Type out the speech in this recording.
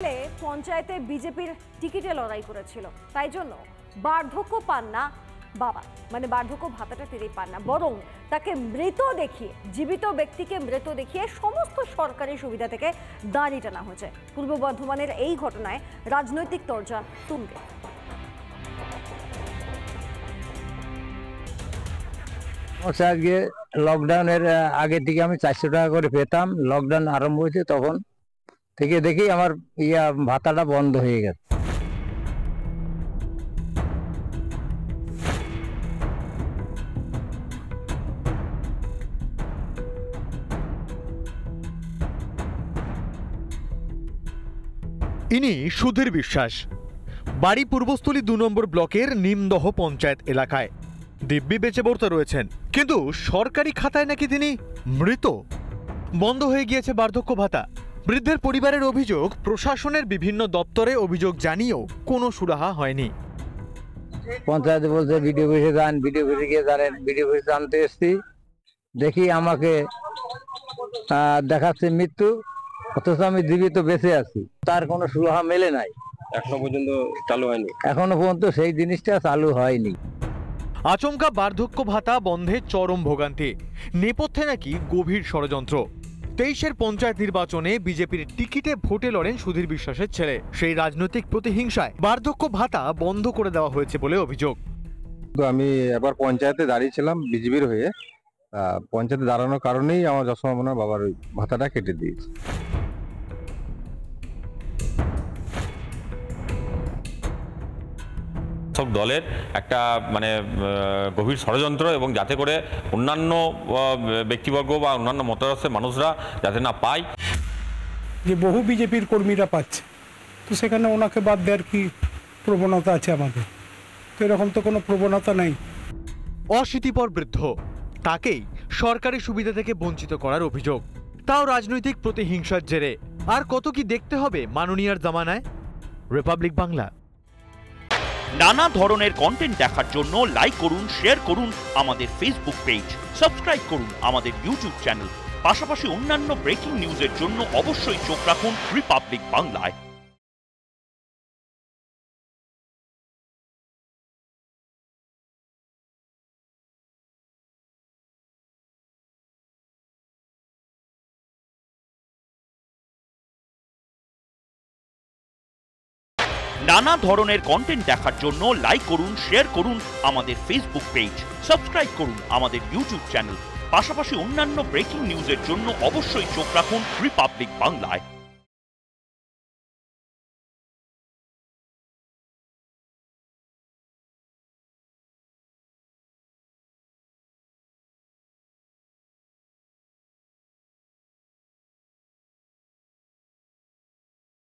পঞ্চায়েতে বিজেপির টিকিটে লড়াই করেছিল, তাই জন্য বার্ধক্য পান না বাবা, মানে বার্ধক্য ভাতাটা তিনি পান না, বরং তাকে মৃত দেখিয়ে, জীবিত ব্যক্তিকে মৃত দেখিয়ে সমস্ত সরকারি সুবিধা থেকে দাঁড়ি টানা হয়েছে। পূর্ব বর্ধমানের এই ঘটনায় রাজনৈতিক তরজা তুঙ্গে। আজকে লকডাউনের আগে থেকে আমি 400 টাকা করে পেতাম। লকডাউন আরম্ভ হয়েছে তখন থেকে দেখি আমার ভাতাটা বন্ধ হয়ে গেছে। ইনি সুধীর বিশ্বাস, বাড়ি পূর্বস্থলী 2 নম্বর ব্লকের নিমদহ পঞ্চায়েত এলাকায়। দিব্যি বেঁচে বর্তা রয়েছেন, কিন্তু সরকারি খাতায় নাকি তিনি মৃত। বন্ধ হয়ে গিয়েছে বার্ধক্য ভাতা। বৃদ্ধের পরিবারের অভিযোগ, প্রশাসনের বিভিন্ন দপ্তরে অভিযোগ জানিয়েও কোনো সুরাহা হয়নি। পঞ্চায়েতে বলছে ভিডিও অফিসে যান, ভিডিও অফিসে গিয়ে জানেন, ভিডিও অফিসে আনতে এসছি, দেখি আমাকে দেখাচ্ছে মৃত্যু, অথচ আমি জীবিত বেঁচে আছি। তার কোনো সুরাহা মেলে নাই, এখনো পর্যন্ত চালু হয়নি। এখনো পর্যন্ত সেই জিনিসটা চালু হয়নি। আচমকা বার্ধক্য ভাতা বন্ধে চরম ভোগান্তি, নেপথ্যে নাকি গভীর ষড়যন্ত্র। 23-এর পঞ্চায়েত নির্বাচনে বিজেপির টিকিটে ভোটে লড়েন সুধীর বিশ্বাসের ছেলে। সেই রাজনৈতিক প্রতিহিংসায় বার্ধক্য ভাতা বন্ধ করে দেওয়া হয়েছে বলে অভিযোগ। তো আমি এবার পঞ্চায়েতে দাঁড়িয়েছিলাম বিজেপির হয়ে, পঞ্চায়েতে দাঁড়ানোর কারণেই আমার যশোমা বাবার ওই ভাতাটা কেটে দিয়েছে। সব দলের একটা গভীর ষড়যন্ত্র, এবং যাতে করে অন্যান্য ব্যক্তিবর্গ বা অন্যান্য মতাদর্শের মানুষরা যাতে না পায়। যে বহু বিজেপির কর্মীরা পাচ্ছে, তো সেখানে ওনাকে বাদ দেওয়ার কি প্রবণতা আছে আমাদের? তো এরকম তো কোনো প্রবণতা নেই। অশীতিপর বৃদ্ধ, তাকেই সরকারি সুবিধা থেকে বঞ্চিত করার অভিযোগ, তাও রাজনৈতিক প্রতিহিংসার জেরে। আর কত কি দেখতে হবে মাননীয়ার জামানায়। রিপাবলিক বাংলা। নানা ধরনের কন্টেন্ট দেখার জন্য লাইক করুন, শেয়ার করুন আমাদের ফেসবুক পেজ, সাবস্ক্রাইব করুন আমাদের ইউটিউব চ্যানেল। পাশাপাশি অন্যান্য ব্রেকিং নিউজের জন্য অবশ্যই চোখ রাখুন রিপাবলিক বাংলায়। নানা ধরনের কন্টেন্ট দেখার জন্য লাইক করুন, শেয়ার করুন আমাদের ফেসবুক পেজ, সাবস্ক্রাইব করুন আমাদের ইউটিউব চ্যানেল। পাশাপাশি অন্যান্য ব্রেকিং নিউজের জন্য অবশ্যই চোখ রাখুন রিপাবলিক বাংলায়।